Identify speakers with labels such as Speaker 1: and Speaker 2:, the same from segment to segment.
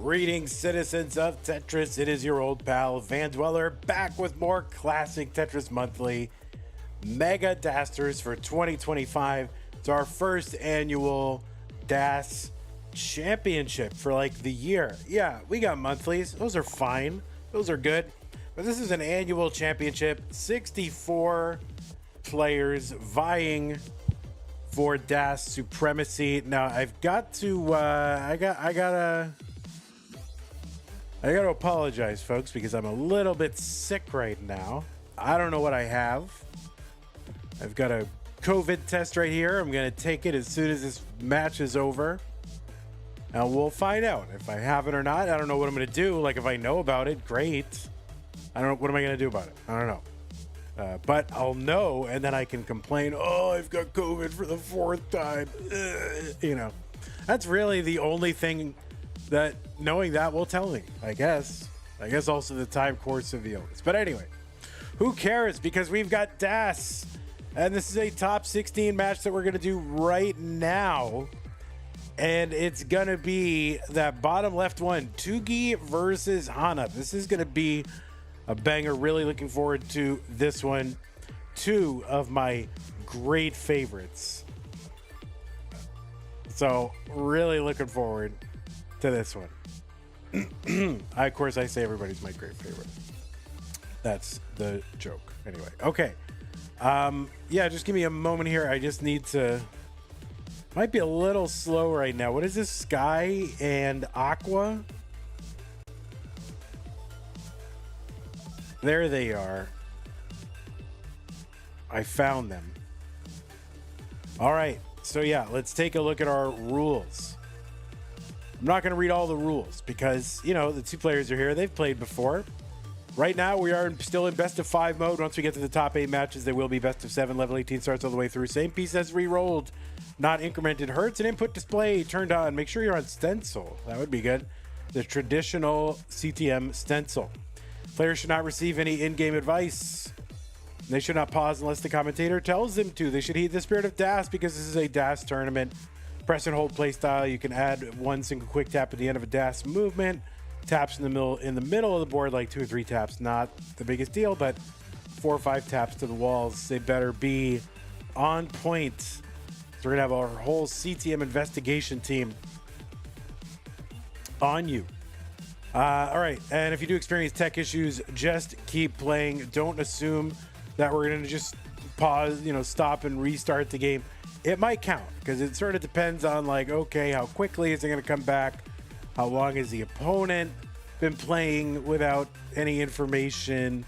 Speaker 1: Greetings, citizens of Tetris. It is your old pal, Van Dweller, back with more classic Tetris Monthly Mega Dasters for 2025. It's our first annual DAS championship for like the year. Yeah, we got monthlies. Those are fine. Those are good. But this is an annual championship. 64 players vying for DAS supremacy. Now I've got to I gotta apologize, folks, because I'm a little bit sick right now. I don't know what I have. I've got a COVID test right here. I'm gonna take it as soon as this match is over, and we'll find out if I have it or not. I don't know what I'm gonna do. Like, if I know about it, great. I don't know. What am I gonna do about it? I don't know. But I'll know, and then I can complain, oh, I've got COVID for the fourth time. You know, that's really the only thing that knowing that will tell me, I guess. I guess also the time course of the illness. But anyway, who cares? Because we've got DAS, and this is a top 16 match that we're going to do right now. And it's going to be that bottom left one, Tugi versus Hana. This is going to be a banger. Really looking forward to this one. Two of my great favorites. So really looking forward to this one. Of course, I say everybody's my great favorite. That's the joke. Anyway, okay. Yeah, just give me a moment here. I just need to... Might be a little slow right now. What is this? Sky and Aqua? There they are. I found them. All right. So yeah, let's take a look at our rules. I'm not going to read all the rules because, you know, the two players are here. They've played before. Right now, we are still in best of 5 mode. Once we get to the top 8 matches, they will be best of 7. Level 18 starts all the way through. Same piece as re-rolled, not incremented. Hertz and input display turned on. Make sure you're on stencil. That would be good. The traditional CTM stencil. Players should not receive any in-game advice. They should not pause unless the commentator tells them to. They should heed the spirit of DAS because this is a DAS tournament. Press and hold play style. You can add one single quick tap at the end of a DAS movement. Taps in the middle of the board, like 2 or 3 taps. Not the biggest deal, but 4 or 5 taps to the walls. They better be on point. So we're gonna have our whole CTM investigation team on you. All right, and if you do experience tech issues, just keep playing. Don't assume that we're gonna just pause, stop and restart the game. It might count because it sort of depends on, like, okay, how quickly is it gonna come back? How long has the opponent been playing without any information?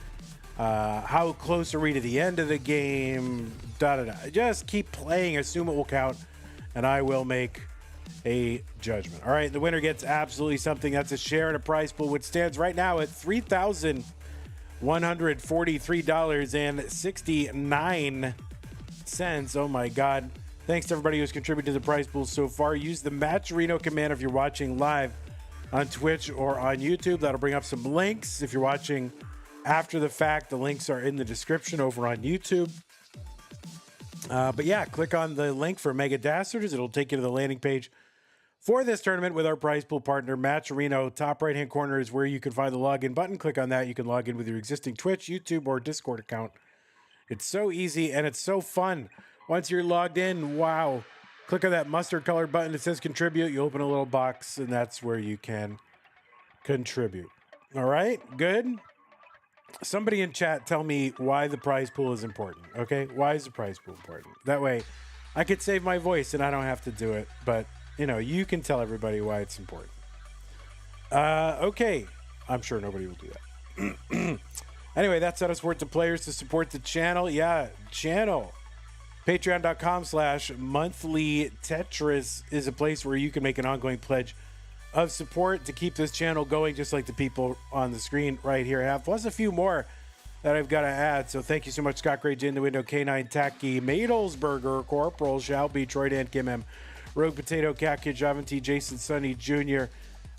Speaker 1: How close are we to the end of the game? Just keep playing, assume it will count, and I will make a judgment. All right, the winner gets absolutely something. That's a share in a prize pool, which stands right now at $3,143.69. Oh my God. Thanks to everybody who's contributed to the prize pool so far. Use the Matcherino command if you're watching live on Twitch or on YouTube. That'll bring up some links. If you're watching after the fact, the links are in the description over on YouTube. But yeah, click on the link for Mega Dasters. It'll take you to the landing page for this tournament with our prize pool partner, Matcherino. Top right-hand corner is where you can find the login button. Click on that. You can log in with your existing Twitch, YouTube, or Discord account. It's so easy and it's so fun. Once you're logged in, wow. Click on that mustard colored button that says contribute. You open a little box and that's where you can contribute. All right, good. Somebody in chat tell me why the prize pool is important, okay? Why is the prize pool important? That way I could save my voice and I don't have to do it, but you can tell everybody why it's important. Okay. I'm sure nobody will do that. Anyway, that's how to support the players to support the channel. Yeah, channel. Patreon.com/monthly Tetris is a place where you can make an ongoing pledge of support to keep this channel going, just like the people on the screen right here have, plus a few more that I've got to add. So thank you so much, Scott Gray, Jin the Window, K9 Tacky, Madelsberger, Corporal, Shalby, Troy Dan, Kim M, Rogue Potato, Cat Kid, Javanti, Jason, Sonny Jr.,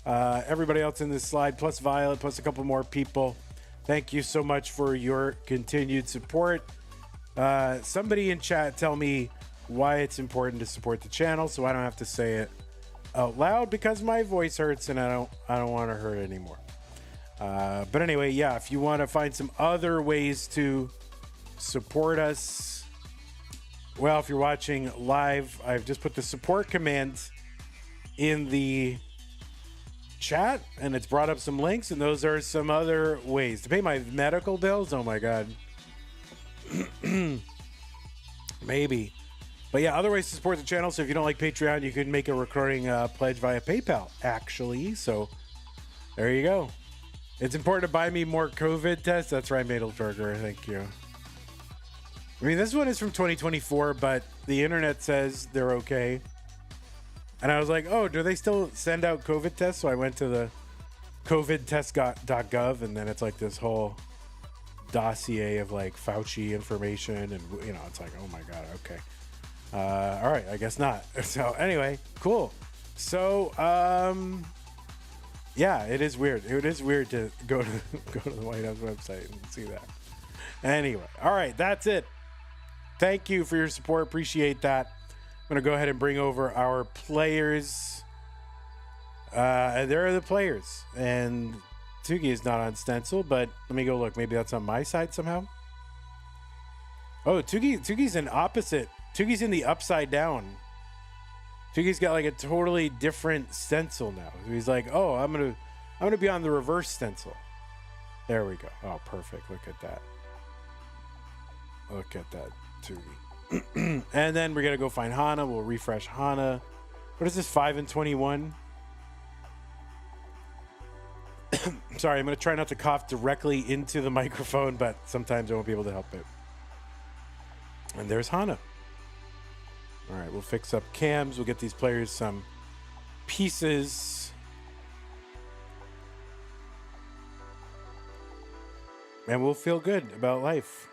Speaker 1: everybody else in this slide, plus Violet, plus a couple more people. Thank you so much for your continued support. Somebody in chat tell me why it's important to support the channel so I don't have to say it out loud because my voice hurts and I don't want to hurt anymore. But anyway, yeah, if you want to find some other ways to support us, well, if you're watching live, I've just put the support command in the chat and it's brought up some links, and those are some other ways to pay my medical bills. Oh my god. Maybe. But yeah, other ways to support the channel. So if you don't like Patreon, you can make a recurring pledge via PayPal, actually. So there you go. It's important to buy me more COVID tests. That's right, Madelberger. Thank you. I mean, this one is from 2024, but the internet says they're okay. And I was like, oh, do they still send out COVID tests? So I went to the covidtest.gov, and then it's like this whole dossier of like Fauci information. And, you know, it's like, oh my God, okay. All right, I guess not. So anyway, cool. So, yeah, it is weird. It is weird to go to the White House website and see that. Anyway, all right, that's it. Thank you for your support. Appreciate that. I'm going to go ahead and bring over our players. And there are the players. And Tugi is not on stencil, but let me go look. Maybe that's on my side somehow. Oh, Tugi's in opposite. Tugi's in the upside down. Tugi's got like a totally different stencil now. He's like, oh, I'm gonna be on the reverse stencil. There we go. Oh, perfect. Look at that. Look at that, Tugi. And then we're gonna go find Hana. We'll refresh Hana. What is this? 5 and 21. Sorry, I'm gonna try not to cough directly into the microphone, but sometimes I won't be able to help it. And there's Hana. All right, we'll fix up cams. We'll get these players some pieces. And we'll feel good about life.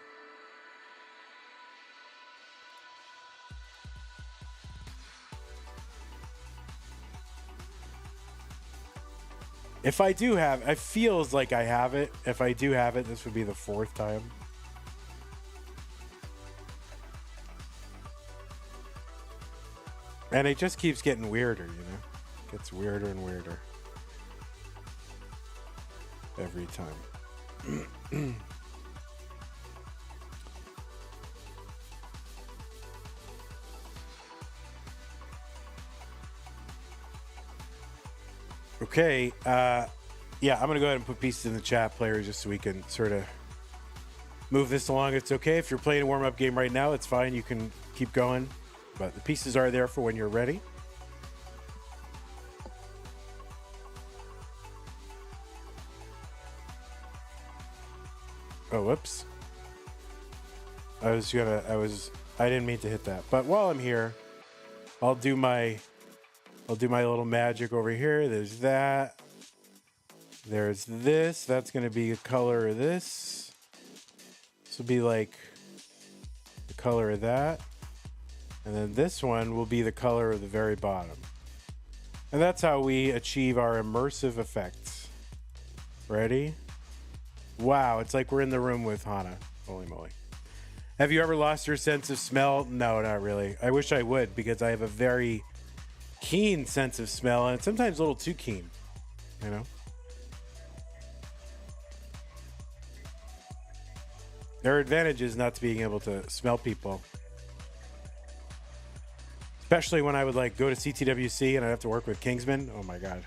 Speaker 1: If I do have, it feels like I have it. If I do have it, this would be the 4th time. And it just keeps getting weirder, you know? It gets weirder and weirder. Every time. Okay, yeah, I'm gonna go ahead and put pieces in the chat, players, just so we can sort of move this along. It's okay if you're playing a warm-up game right now, it's fine, you can keep going, but the pieces are there for when you're ready. Oh, whoops. I didn't mean to hit that, but while I'm here, I'll do my little magic over here. There's that. There's this. That's going to be the color of this. This will be like the color of that. And then this one will be the color of the very bottom. And that's how we achieve our immersive effects. Ready? Wow, it's like we're in the room with Hana. Holy moly. Have you ever lost your sense of smell? No, not really. I wish I would, because I have a very keen sense of smell, and sometimes a little too keen, you know? There are advantages not to being able to smell people. Especially when I would like go to CTWC and I'd have to work with Kingsman. Oh my God.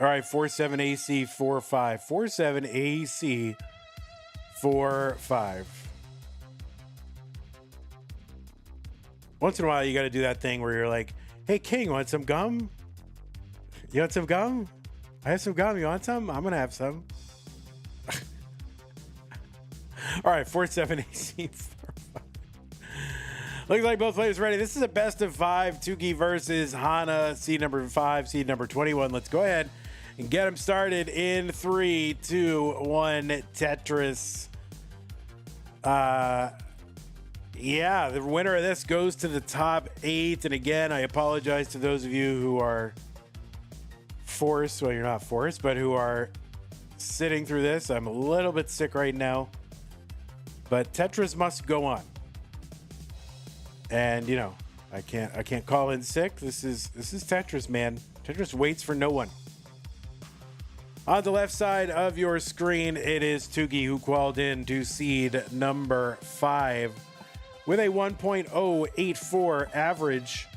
Speaker 1: All right, 47 AC 45. 47 AC 45. Once in a while, you got to do that thing where you're like, "Hey, King, want some gum? You want some gum? I have some gum. You want some? I'm gonna have some." All right, 47 AC 45. Looks like both players ready. This is a best of 5. Tugi versus Hana, seed number 5, seed number 21. Let's go ahead and get them started in 3, 2, 1. Tetris. yeah, the winner of this goes to the top 8. And again, I apologize to those of you who are forced. Well, you're not forced, but who are sitting through this. I'm a little bit sick right now, but Tetris must go on. And you know, I can't call in sick. This is Tetris, man. Tetris waits for no one. On the left side of your screen, it is Tugi, who qualified in to seed number 5 with a 1.084 average.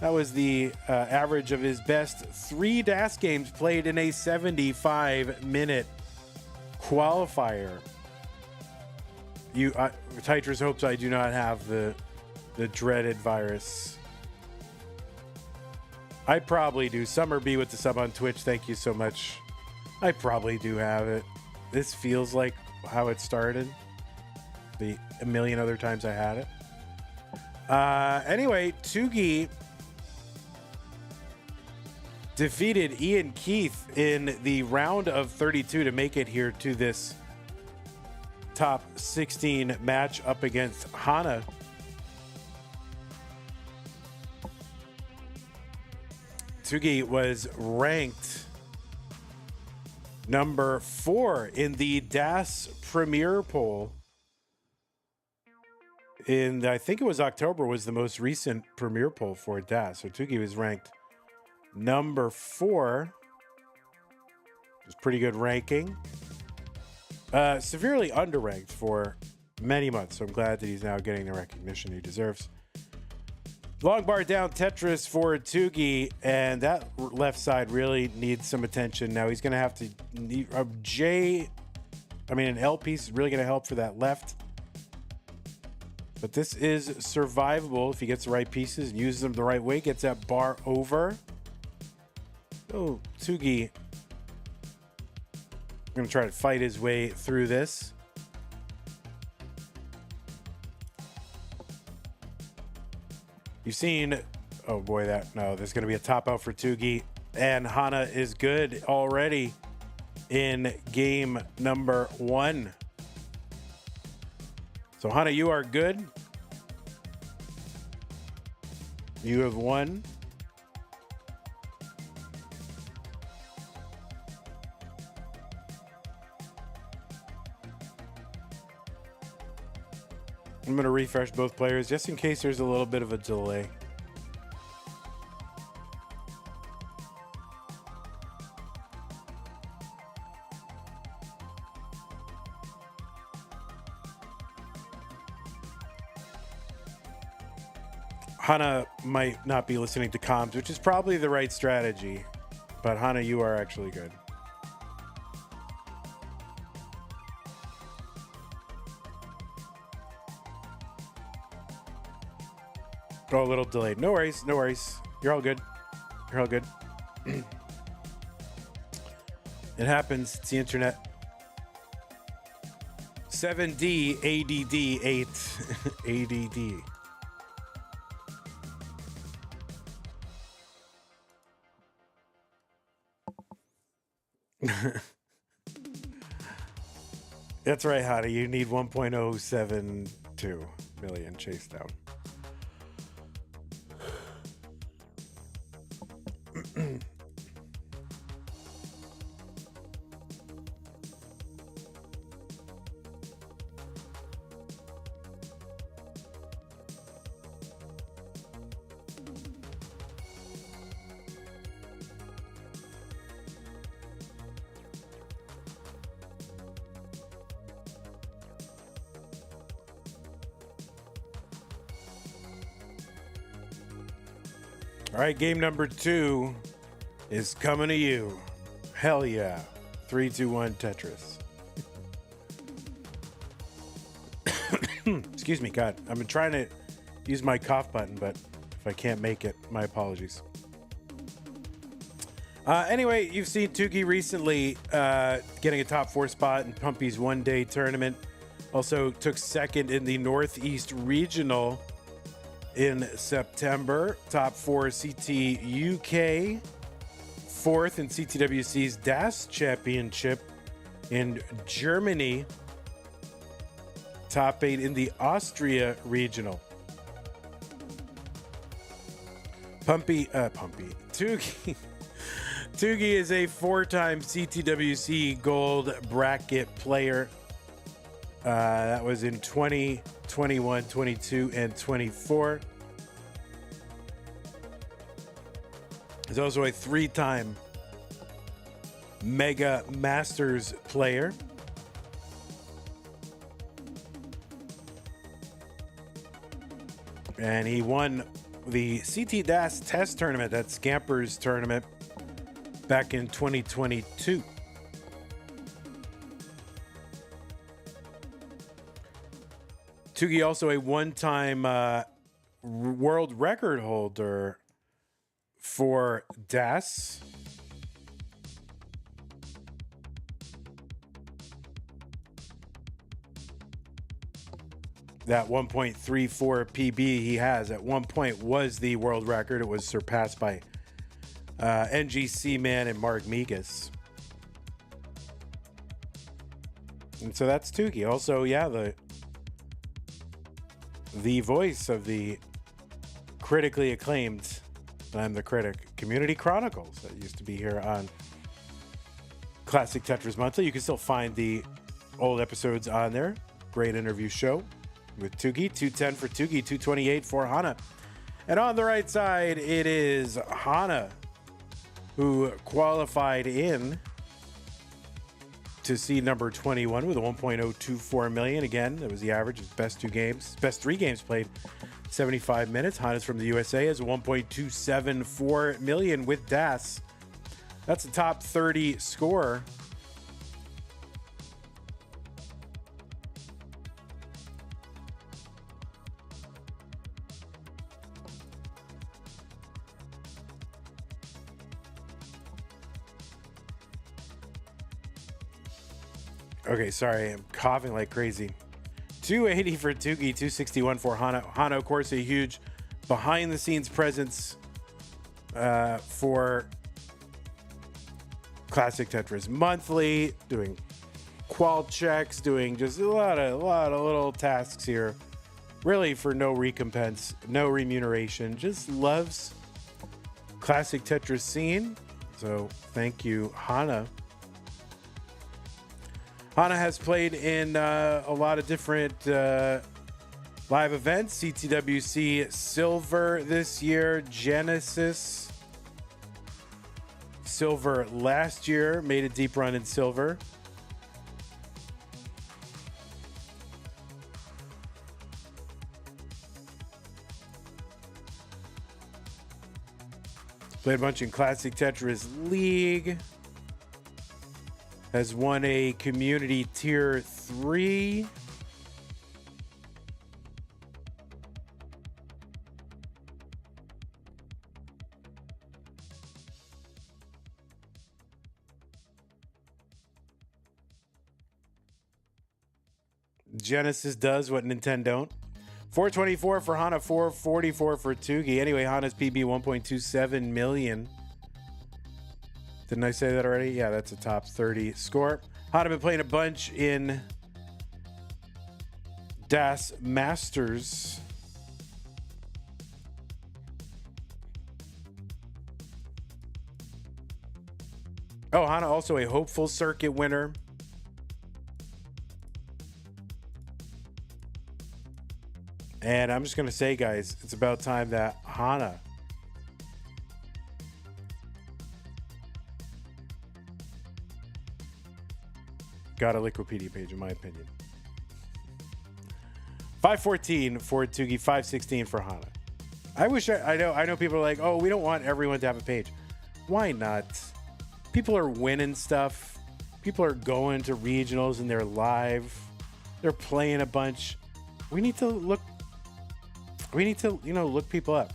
Speaker 1: That was the average of his best 3 DAS games played in a 75-minute qualifier. Tetris hopes I do not have the dreaded virus. I probably do. Summer B with the sub on Twitch. Thank you so much. I probably do have it. This feels like how it started. A million other times I had it. Anyway, Tugi defeated Ian Keith in the round of 32 to make it here to this top 16 match up against Hana. Tugi was ranked number 4 in the DAS Premier poll. I think it was October was the most recent Premier poll for DAS. So Tugi was ranked number 4. It was pretty good ranking. Severely underranked for many months. So I'm glad that he's now getting the recognition he deserves. Long bar down Tetris for Tugi, and that left side really needs some attention. Now he's going to have to need an L piece is really going to help for that left. But this is survivable if he gets the right pieces and uses them the right way, gets that bar over. Oh, Tugi going to try to fight his way through this. You've seen, oh boy, there's going to be a top out for Tugi, and Hana is good already in game number 1. So Hana, you are good. You have won. I'm going to refresh both players just in case there's a little bit of a delay. Hana might not be listening to comms, which is probably the right strategy. But Hana, you are actually good. Oh, a little delayed. No worries. No worries. You're all good. You're all good. It happens. It's the internet. 7D, ADD, 8, ADD. That's right, Hana. You need 1.072 million chase down. All right, game number 2 is coming to you. Hell yeah. 3, 2, 1, Tetris. Excuse me, God. I've been trying to use my cough button, but if I can't make it, my apologies. Anyway, you've seen Tugi recently getting a top 4 spot in Pumpy's one-day tournament. Also took second in the Northeast Regional in September. Top 4 CT UK. 4th in CTWC's DAS Championship in Germany. Top 8 in the Austria regional. Tugi. Tugi is a 4-time CTWC Gold Bracket player. That was in 20, 21, 22, and 24. He's also a 3-time Mega Masters player. And he won the CT DAS test tournament, that Scampers tournament, back in 2022. Tugi also a 1-time world record holder for DAS. That 1.34 PB he has at one point was the world record. It was surpassed by NGC Man and Mark Migas. And so that's Tugi. Also, yeah, the voice of the critically acclaimed, I'm the Critic, Community Chronicles that used to be here on Classic Tetris Monthly. You can still find the old episodes on there. Great interview show with Tugi. 210 for Tugi, 228 for Hana. And on the right side, it is Hana, who qualified in to seed number 21 with a 1.024 million. Again, that was the average of best 3 games played, 75 minutes. Hana's from the USA has a 1.274 million with DAS. That's a top 30 score. Okay, sorry, I'm coughing like crazy. 280 for Tugi, 261 for Hana. Hana, of course, a huge behind-the-scenes presence for Classic Tetris Monthly, doing qual checks, doing just a lot of little tasks here. Really for no recompense, no remuneration. Just loves Classic Tetris scene. So thank you, Hana. Hana has played in a lot of different live events. CTWC Silver this year, Genesis Silver last year, made a deep run in Silver. Played a bunch in Classic Tetris League. Has won a community tier 3. Genesis does what Nintendo don't. 424 for Hana, 444 for Tugi. Anyway, Hana's PB 1.27 million. Didn't I say that already? Yeah, that's a top 30 score. Hana been playing a bunch in DAS Masters. Oh, Hana also a hopeful circuit winner. And I'm just going to say, guys, it's about time that Hana got a Liquipedia page, in my opinion. 514 for Tugi, 516 for Hana. I know people are like, oh, we don't want everyone to have a page. Why not? People are winning stuff. People are going to regionals and they're live. They're playing a bunch. We need to look, look people up.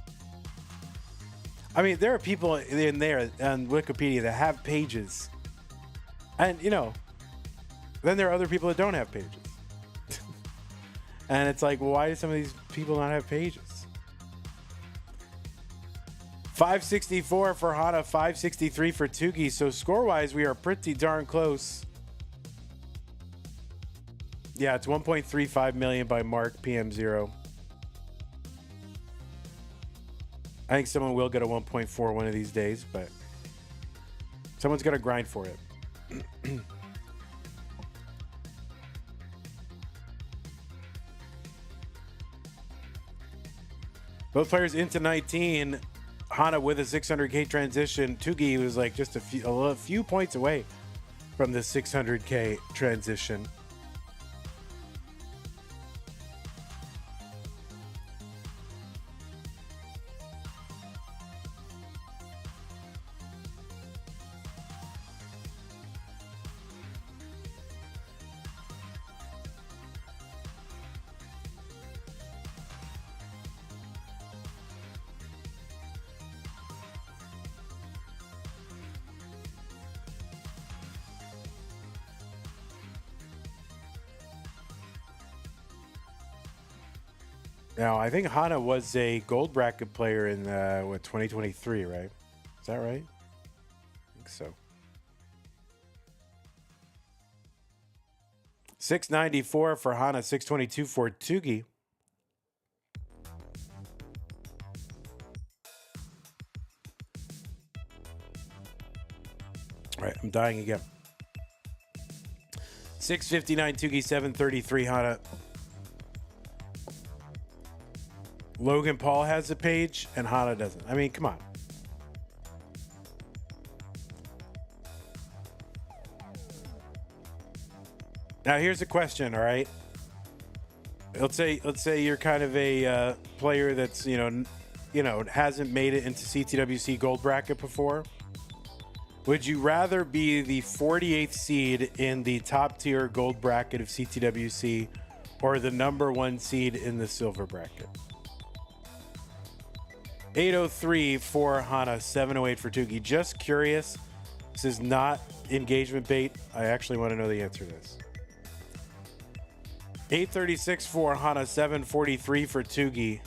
Speaker 1: I mean, there are people in there on Wikipedia that have pages. And, then there are other people that don't have pages. And it's like, well, why do some of these people not have pages? 564 for Hana, 563 for Tugi. So score-wise, we are pretty darn close. Yeah, it's 1.35 million by Mark PM0. I think someone will get a 1.4 one of these days, but someone's got to grind for it. Both players into 19. Hana with a 600k transition. Tugi was like just a few points away from the 600k transition. Now, I think Hana was a gold bracket player in 2023, right? Is that right? I think so. 694 for Hana, 622 for Tugi. All right, I'm dying again. 659 Tugi, 733 Hana. Logan Paul has a page and Hana doesn't. I mean, come on. Now here's a question, all right? Let's say you're kind of a player that's, hasn't made it into CTWC gold bracket before. Would you rather be the 48th seed in the top tier gold bracket of CTWC or the number 1 seed in the silver bracket? 803 for Hana, 708 for Tugi. Just curious. This is not engagement bait. I actually want to know the answer to this. 836 for Hana, 743 for Tugi.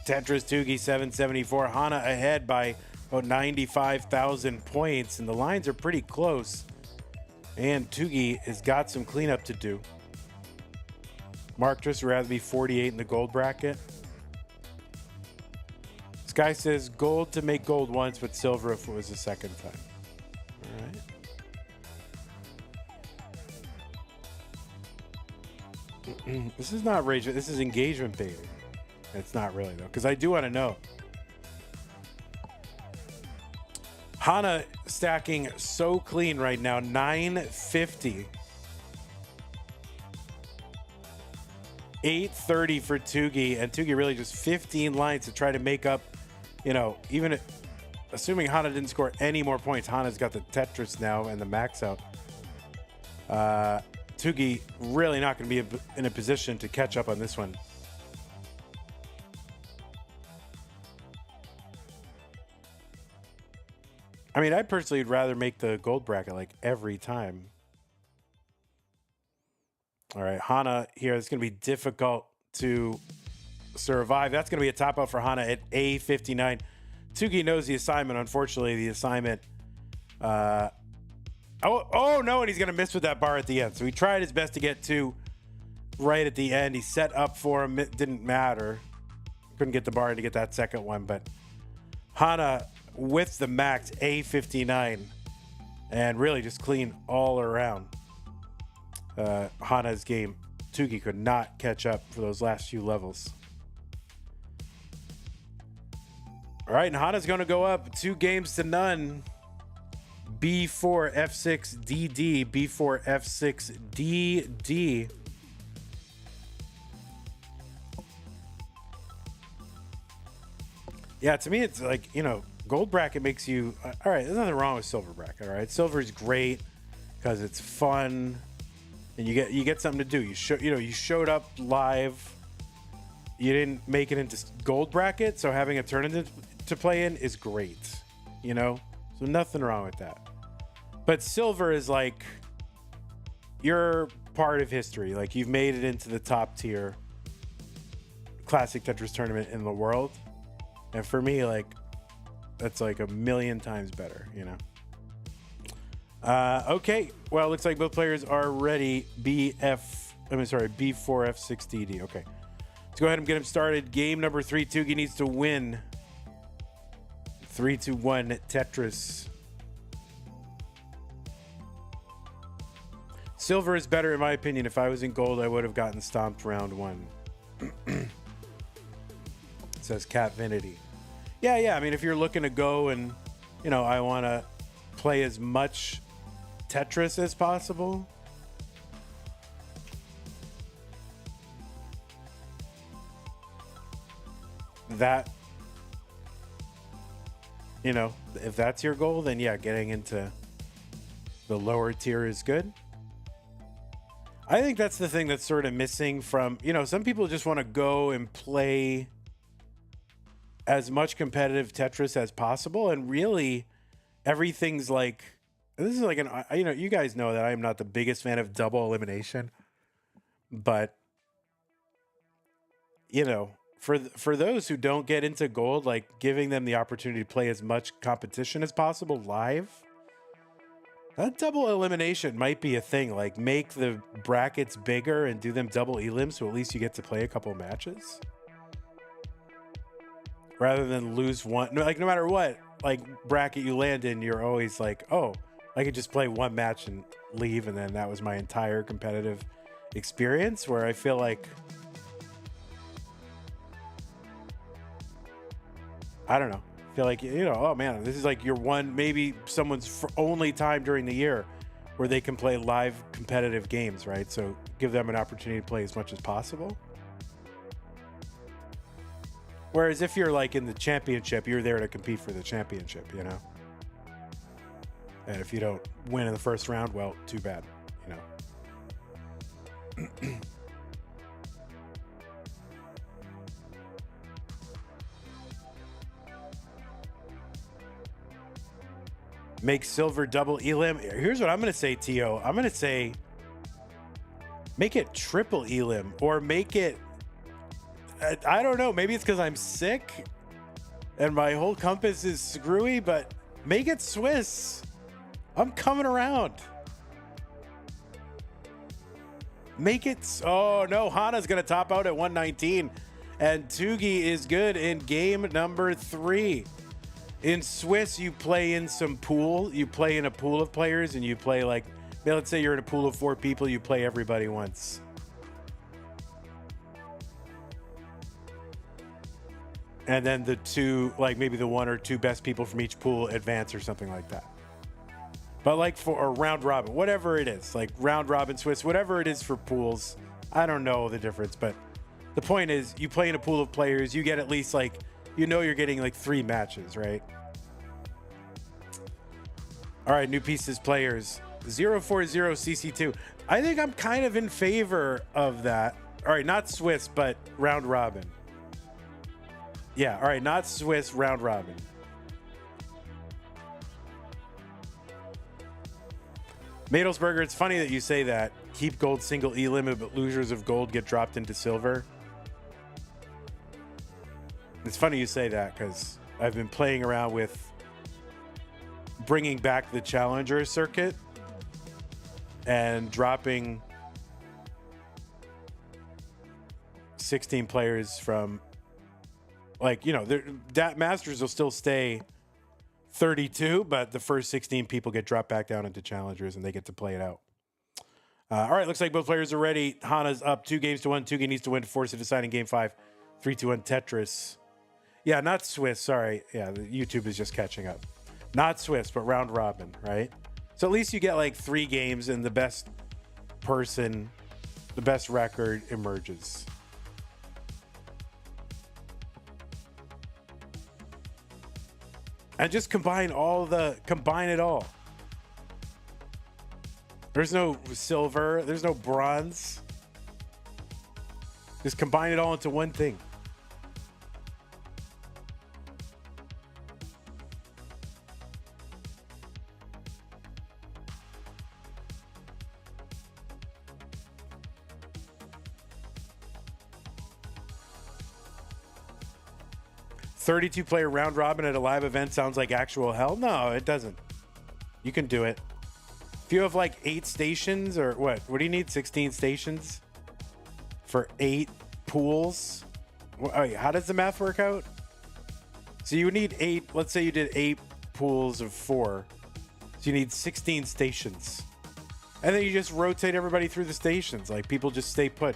Speaker 1: Tetris Tugi, 774. Hana ahead by about 95,000 points, and the lines are pretty close. And Tugi has got some cleanup to do. Mark just would rather be 48 in the gold bracket. This guy says gold to make gold once, but silver if it was the second time. All right. This is not rage. This is engagement baiting. It's not really, though, because I do want to know. Hana stacking so clean right now, 950. 830 for Tugi, and Tugi really just 15 lines to try to make up, even assuming Hana didn't score any more points. Hana's got the Tetris now and the max out. Tugi really not going to be in a position to catch up on this one. I mean, I personally would rather make the gold bracket like every time. All right, Hana here. It's going to be difficult to survive. That's going to be a top out for Hana at A59. Tugi knows the assignment. Unfortunately, the assignment. Oh no, and he's going to miss with that bar at the end. So he tried his best to get 2 right at the end. He set up for him. It didn't matter. Couldn't get the bar to get that second one. But Hana with the max A59 and really just clean all around. Hana's game. Tugi could not catch up for those last few levels. All right, and Hana's going to go up 2 games to none. B4 F6 DD, B4 F6 DD. Yeah, to me, it's like, gold bracket makes you, all right, there's nothing wrong with silver bracket, all right? Silver is great because it's fun. And you get something to do. You showed up live. You didn't make it into gold bracket, so having a tournament to play in is great. So nothing wrong with that. But silver is like you're part of history. Like you've made it into the top tier classic Tetris tournament in the world. And for me, like that's like a million times better, you know. Okay, well, it looks like both players are ready. B4F6DD. Okay, let's go ahead and get him started. Game number 3. Tugi needs to win. 3-1 Tetris. Silver is better in my opinion. If I was in gold, I would have gotten stomped round 1. Says Catvinity. Yeah. I mean, if you're looking to go and, you know, I want to play as much Tetris as possible. That, you know, if that's your goal, then yeah, getting into the lower tier is good. I think that's the thing that's sort of missing from, you know, some people just want to go and play as much competitive Tetris as possible. And really everything's like, this is like an, you know, you guys know that I am not the biggest fan of double elimination, but you know, for those who don't get into gold, like giving them the opportunity to play as much competition as possible live, that double elimination might be a thing. Like make the brackets bigger and do them double elim, so at least you get to play a couple matches rather than lose one. Like no matter what like bracket you land in, you're always like, oh, I could just play one match and leave, and then that was my entire competitive experience. Where I feel like, I don't know. I feel like, you know, oh man, this is like your one, maybe someone's only time during the year where they can play live competitive games, right? So give them an opportunity to play as much as possible. Whereas if you're like in the championship, you're there to compete for the championship, you know? And if you don't win in the first round, well, too bad, you know? Make silver double elim. Here's what I'm going to say, T.O. I'm going to say make it triple elim, or make it, I don't know, maybe it's because I'm sick and my whole compass is screwy, but make it Swiss. I'm coming around. Make it, oh no, Hana's going to top out at 119, and Tugi is good in game number 3. In Swiss, you play in some pool. You play in a pool of players, and you play like, let's say you're in a pool of 4 people, you play everybody once. And then the 2, like maybe the 1 or 2 best people from each pool advance or something like that. But like for a round robin, whatever it is, like round robin Swiss, whatever it is for pools, I don't know the difference, but the point is you play in a pool of players, you get at least like, you know, you're getting like 3 matches, right? All right, new pieces players. 040CC2. I think I'm kind of in favor of that. All right, not Swiss, but round robin. Yeah, all right, not Swiss, round robin. Madelsberger, it's funny that you say that. Keep gold single E-limit, but losers of gold get dropped into silver. It's funny you say that because I've been playing around with bringing back the challenger circuit and dropping 16 players from, like, you know, Masters will still stay 32, but the first 16 people get dropped back down into challengers and they get to play it out. All right, looks like both players are ready. Hana's up 2-1. Tugi needs to win to force a deciding game 5. 3-2-1 Tetris. Yeah, not Swiss. Sorry. Yeah, the YouTube is just catching up. Not Swiss, but round robin, right? So at least you get like 3 games and the best person, the best record emerges. And just combine it all. There's no silver. There's no bronze. Just combine it all into one thing. 32 player round robin at a live event sounds like actual hell. No, it doesn't. You can do it. If you have like 8 stations or what do you need? 16 stations for 8 pools? Wait, how does the math work out? So you would need 8. Let's say you did 8 pools of 4. So you need 16 stations. And then you just rotate everybody through the stations. Like people just stay put.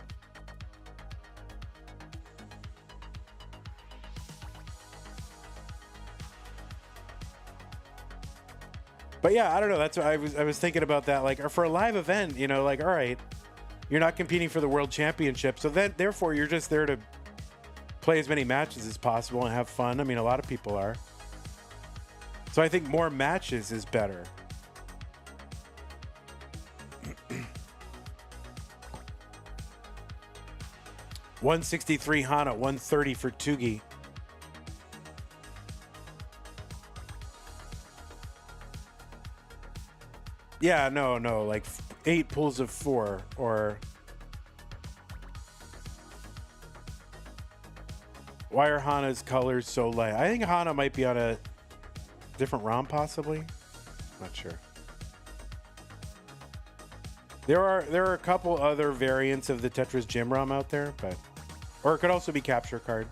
Speaker 1: But yeah, I don't know. That's what I was thinking about that. Like for a live event, you know, like, all right, you're not competing for the world championship. So then therefore you're just there to play as many matches as possible and have fun. I mean, a lot of people are. So I think more matches is better. $163 Hana, $130 for Tugi. Yeah, no, like 8 pools of 4 or... Why are Hana's colors so light? I think Hana might be on a different ROM, possibly. Not sure. There are a couple other variants of the Tetris Gym ROM out there, but or it could also be capture card.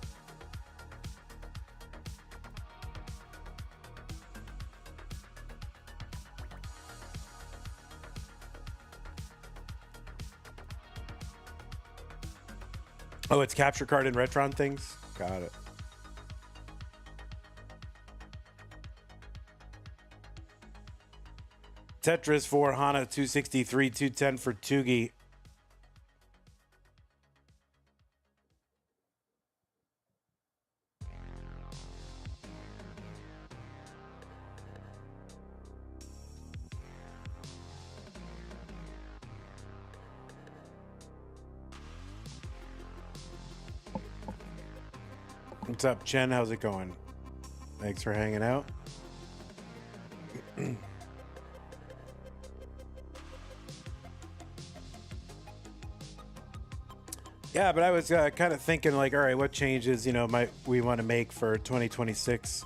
Speaker 1: Oh, it's capture card and Retron things? Got it. Tetris for Hana, 263, 210 for Tugi. What's up, Chen? How's it going? Thanks for hanging out. Yeah, but I was kind of thinking like, all right, what changes, you know, might we want to make for 2026,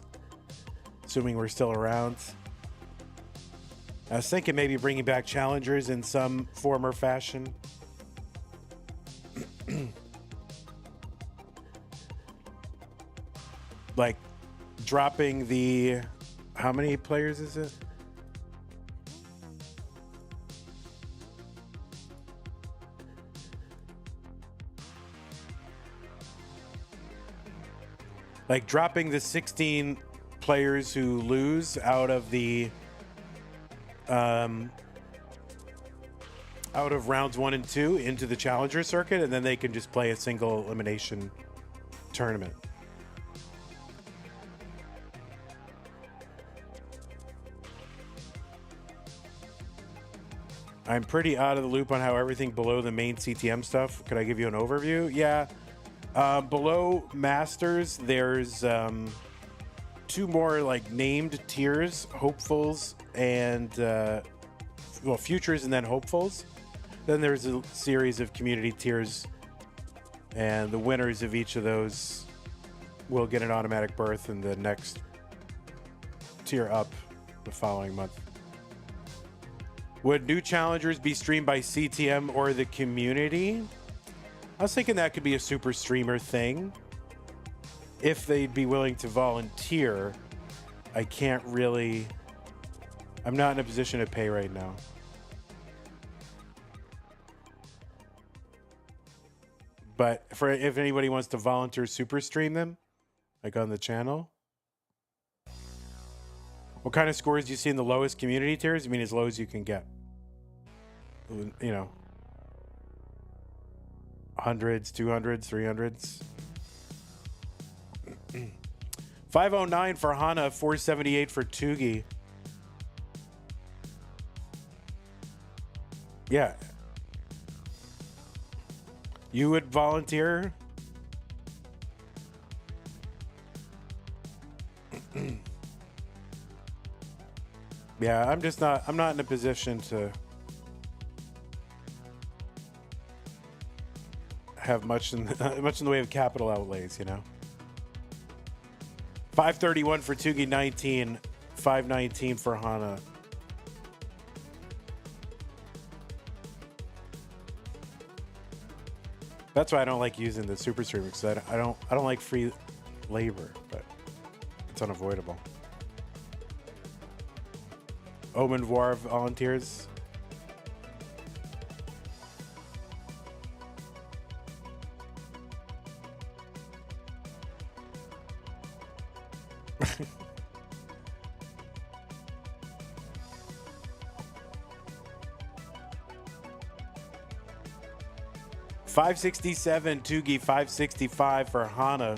Speaker 1: assuming we're still around. I was thinking maybe bringing back challengers in some form or fashion. Like dropping the, how many players is it? Like dropping the 16 players who lose out of the out of rounds 1 and 2 into the challenger circuit, and then they can just play a single elimination tournament. I'm pretty out of the loop on how everything below the main CTM stuff. Could I give you an overview? Yeah. Below Masters, there's 2 more like named tiers, Hopefuls and well, Futures and then Hopefuls. Then there's a series of community tiers, and the winners of each of those will get an automatic berth in the next tier up the following month. Would new challengers be streamed by CTM or the community? I was thinking that could be a super streamer thing. If they'd be willing to volunteer, I can't really... I'm not in a position to pay right now. But if anybody wants to volunteer super stream them, like on the channel. What kind of scores do you see in the lowest community tiers? I mean, as low as you can get. You know, 100s, 200s, 300s. 509 for Hana, 478 for Tugi. Yeah. You would volunteer? Yeah, I'm not in a position to have much in the way of capital outlays, you know. 531 for Tugi, 19. 519 for Hana. That's why I don't like using the super streamer, because I don't like free labor, but it's unavoidable. Omen Voir volunteers. $567 Tugi, $565 for Hana.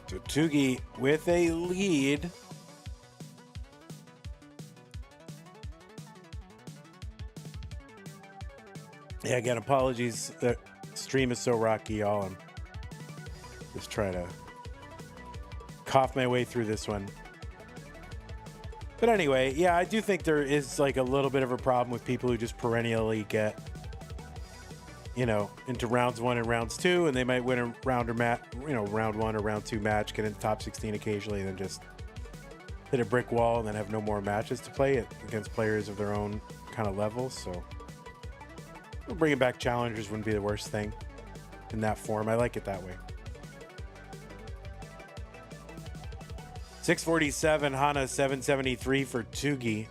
Speaker 1: So Tugi with a lead. Yeah, again, apologies. The stream is so rocky, y'all. I'm just trying to cough my way through this one. But anyway, yeah, I do think there is like a little bit of a problem with people who just perennially get, you know, into rounds 1 and rounds 2, and they might win a round round 1 or round 2 match, get into top 16 occasionally, and then just hit a brick wall and then have no more matches to play against players of their own kind of level. So bringing back challengers wouldn't be the worst thing in that form. I like it that way. 647 Hana, 773 for Tugi.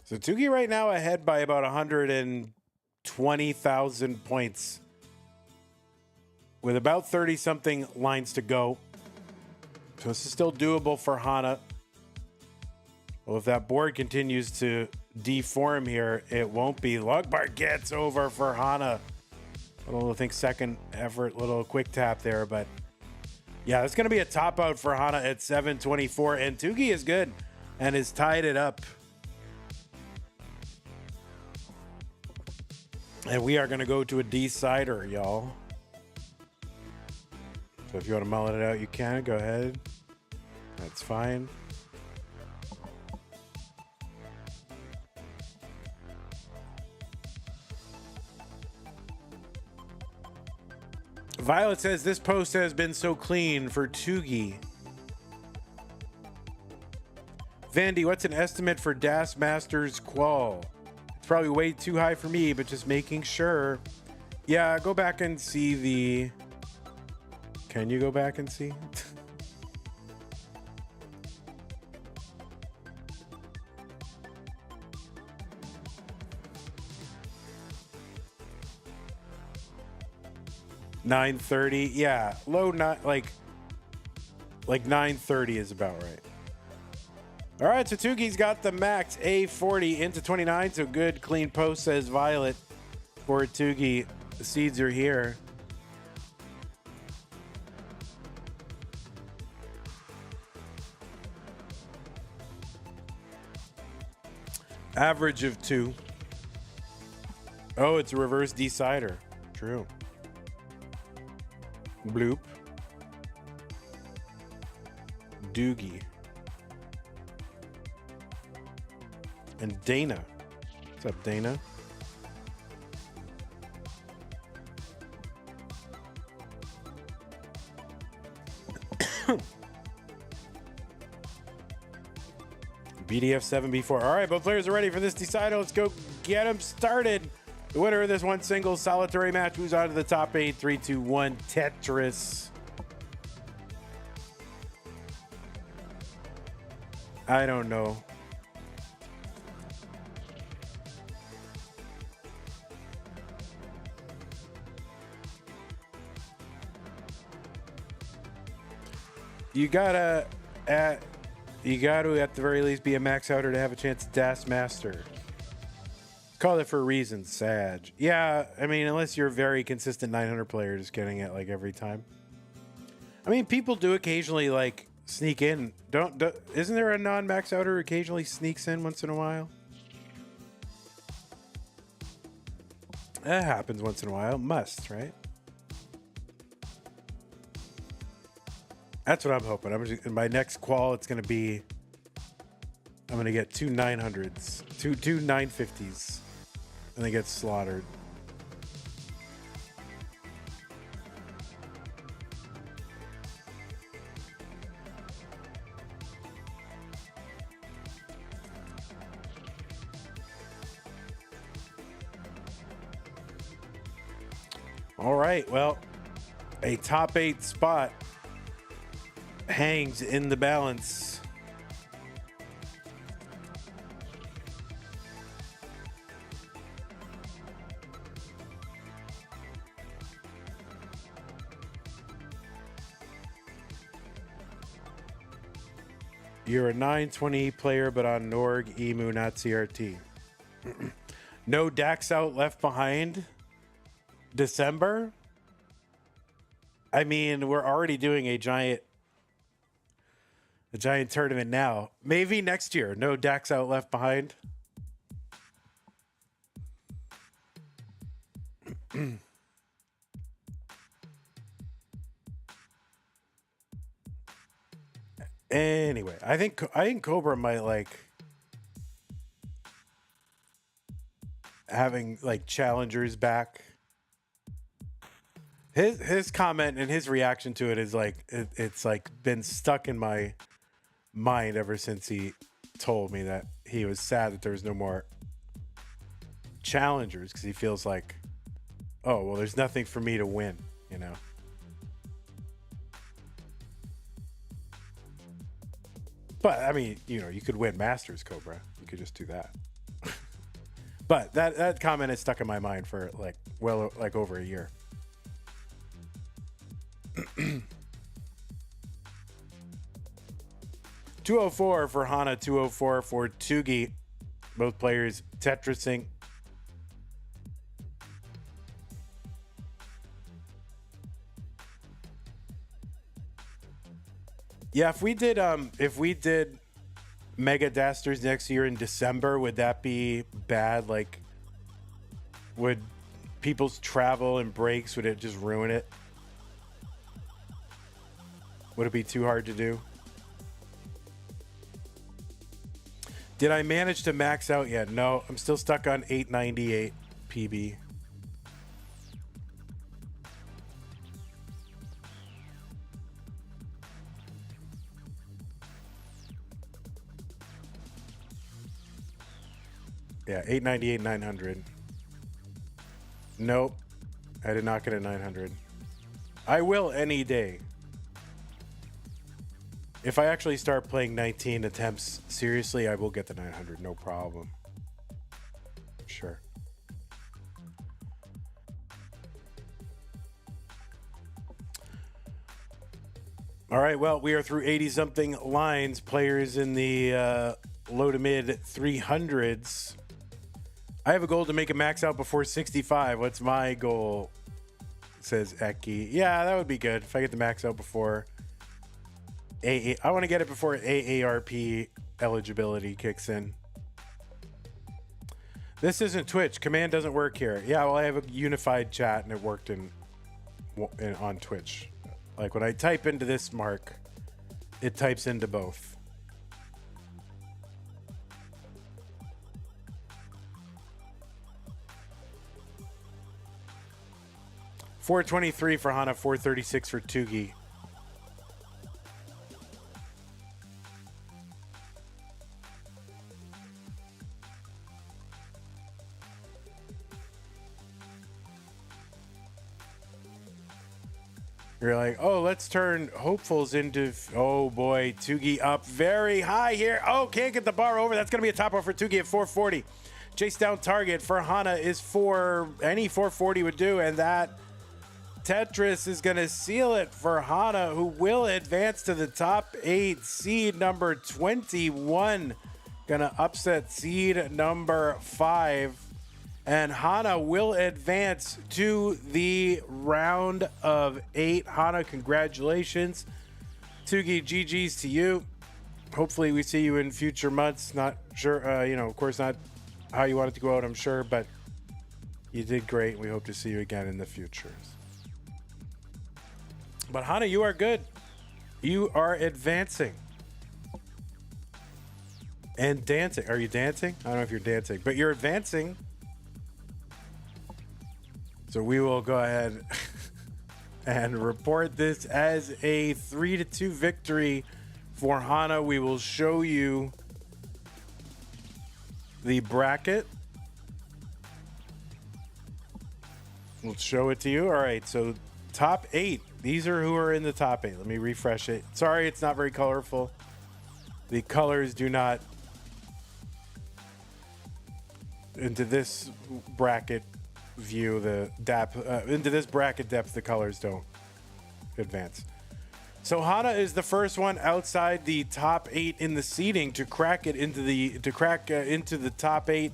Speaker 1: So Tugi right now ahead by about 120,000 points with about 30 something lines to go. So this is still doable for Hana. Well, if that board continues to deform here, it won't be. Lugbar gets over for Hana. Little, I think, second effort, little quick tap there, but yeah, it's going to be a top out for Hana at 724, and Tugi is good and has tied it up. And we are going to go to a decider, y'all. So if you want to mullet it out, you can. Go ahead. That's fine. Violet says this post has been so clean for Tugi. Vandy, what's an estimate for Dasters qual? Probably way too high for me, but just making sure. Yeah, go back and see the... Can you go back and see? $930. Yeah, low, not like 930 is about right. All right, so Tugi's got the max A40 into 29, so good clean post, says Violet for Tugi. The seeds are here. Average of 2. Oh, it's a reverse decider. True. Bloop. Doogie. And Dana. What's up, Dana? BDF 7B4. All right, both players are ready for this decider. Let's go get them started. The winner of this one single solitary match moves on to the top 8. 3, 2, 1, Tetris. I don't know. You gotta at the very least be a max outer to have a chance to Dash Master. Call it for a reason, Sag. Yeah, I mean, unless you're a very consistent 900 player just getting it like every time. I mean, people do occasionally like sneak in. Isn't there a non-max outer who occasionally sneaks in once in a while? That happens once in a while. Must, right? That's what I'm hoping. In my next qual, it's going to be... I'm going to get 2 900s. Two 950s. And they get slaughtered. All right, well, a top 8 spot hangs in the balance. You're a 920 player, but on Norg, Emu, not CRT. No Dax out left behind. December? I mean, we're already doing a giant tournament now. Maybe next year. No Dax out left behind. Anyway, I think Cobra might like having like challengers back. His comment and his reaction to it is like it's like been stuck in my mind ever since he told me that he was sad that there was no more challengers because he feels like, oh well, there's nothing for me to win, you know. But I mean, you know, you could win Masters, Cobra. You could just do that. But that comment is stuck in my mind for like over a year. 204 for Hana, 204 for Tugi. Both players Tetrising. Yeah, if we did Mega Dasters next year in December, would that be bad? Like, would people's travel and breaks, would it just ruin it? Would it be too hard to do? Did I manage to max out yet? No, I'm still stuck on 898 PB. Yeah, 898, 900. Nope, I did not get a 900. I will any day. If I actually start playing 19 attempts seriously, I will get the 900, no problem. Sure. All right, well, we are through 80-something lines. Players in the low to mid 300s. I have a goal to make a max out before 65. What's my goal? Says Eki. Yeah, that would be good if I get the max out before I want to get it before AARP eligibility kicks in. This isn't Twitch. Command doesn't work here. Yeah, well, I have a unified chat and it worked on Twitch. Like when I type into this mark, it types into both. $423 for Hana, $436 for Tugi. You're like, oh, let's turn hopefuls into... Oh, boy. Tugi up very high here. Oh, can't get the bar over. That's going to be a top off for Tugi at 440. Chase down target for Hana is any 440 would do. And that Tetris is going to seal it for Hana, who will advance to the top 8. Seed number 21. Going to upset seed number 5. And Hana will advance to the round of 8. Hana, congratulations. Tugi, GG's to you. Hopefully we see you in future months. Not sure, of course not how you want it to go out, I'm sure, but you did great. We hope to see you again in the future. But Hana, you are good. You are advancing. And dancing. Are you dancing? I don't know if you're dancing, but you're advancing. So we will go ahead and report this as a 3-2 victory for Hana. We will show you the bracket. We'll show it to you. All right, so top 8. These are who are in the top 8. Let me refresh it. Sorry, it's not very colorful. The colors do not into this bracket view, the into this bracket depth, the colors don't advance. So Hana is the first one outside the top 8 in the seeding to crack it into the top 8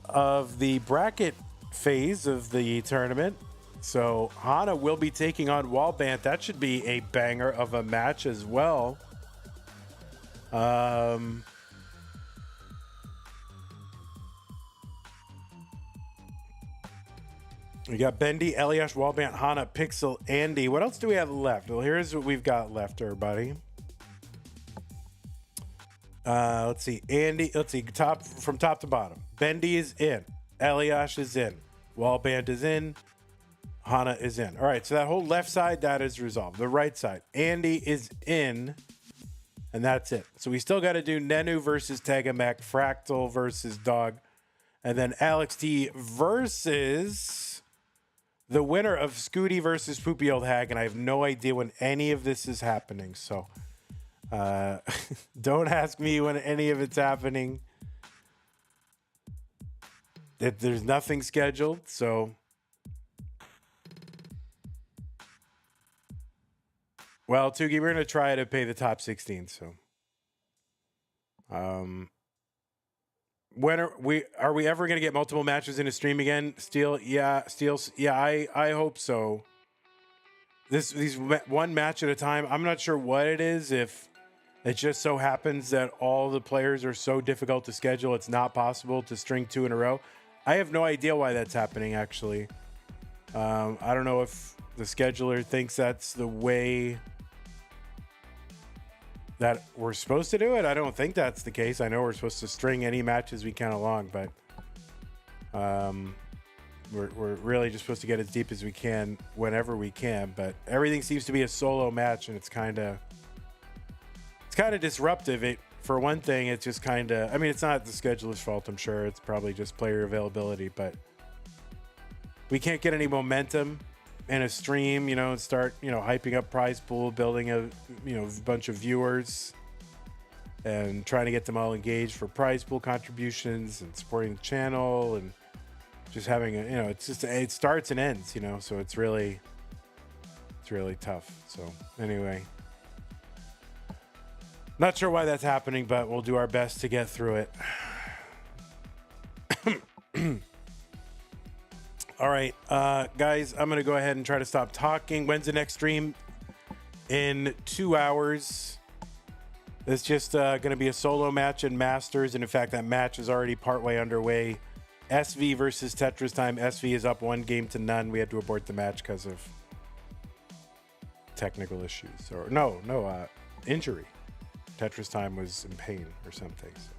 Speaker 1: of the bracket phase of the tournament. So Hana will be taking on Wallband. That should be a banger of a match as well. We got Bendy, Eliash, Wallband, Hana, Pixel, Andy. What else do we have left? Well, here's what we've got left, everybody. Let's see. Andy, let's see. From top to bottom. Bendy is in. Eliash is in. Wallband is in. Hana is in. All right, so that whole left side, that is resolved. The right side, Andy is in, and that's it. So we still got to do Nenu versus Tegamek, Fractal versus Dog, and then Alex T versus the winner of Scooty versus Poopy Old Hag, and I have no idea when any of this is happening. So don't ask me when any of it's happening. There's nothing scheduled, so. Well, Tugi, we're going to try to pay the top 16, so. When are we ever going to get multiple matches in a stream again? Steel, yeah, I hope so. These one match at a time. I'm not sure what it is. If it just so happens that all the players are so difficult to schedule, it's not possible to string 2 in a row. I have no idea why that's happening, actually. I don't know if the scheduler thinks that's the way that we're supposed to do it. I don't think that's the case. I know we're supposed to string any matches we can along, but we're really just supposed to get as deep as we can whenever we can. But everything seems to be a solo match, and it's kind of disruptive. For one thing, it's just kind of, I mean, it's not the scheduler's fault, I'm sure. It's probably just player availability, but we can't get any momentum in a stream, and start, hyping up prize pool, building a, bunch of viewers and trying to get them all engaged for prize pool contributions and supporting the channel and just having it starts and ends, so it's really tough. So anyway, not sure why that's happening, but we'll do our best to get through it. All right, guys, I'm going to go ahead and try to stop talking. When's the next stream? In 2 hours. It's just going to be a solo match in Masters. And in fact, that match is already partway underway. SV versus Tetris time. SV is up 1-0. We had to abort the match because of technical issues. Or injury. Tetris time was in pain or something. So.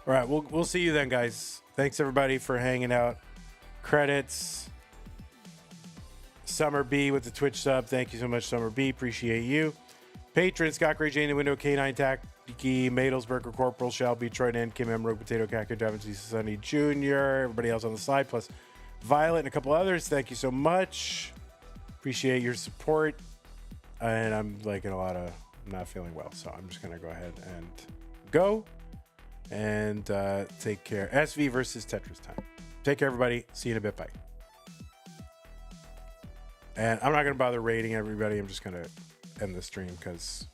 Speaker 1: All right, we'll see you then, guys. Thanks, everybody, for hanging out. Credits. Summer B with the Twitch sub. Thank you so much, Summer B. Appreciate you. Patron Scott Gray, Jane the Window, K9 Tacky, Madelsberger, Corporal, Shelby, Troy Nan, Kim M, Rogue Potato, Cacker, Davin, Sunny Jr., everybody else on the side, plus Violet and a couple others. Thank you so much. Appreciate your support. And I'm I'm not feeling well, so I'm just going to go ahead and go and take care. SV versus Tetris time. Take care, everybody. See you in a bit. Bye. And I'm not going to bother rating everybody. I'm just going to end the stream because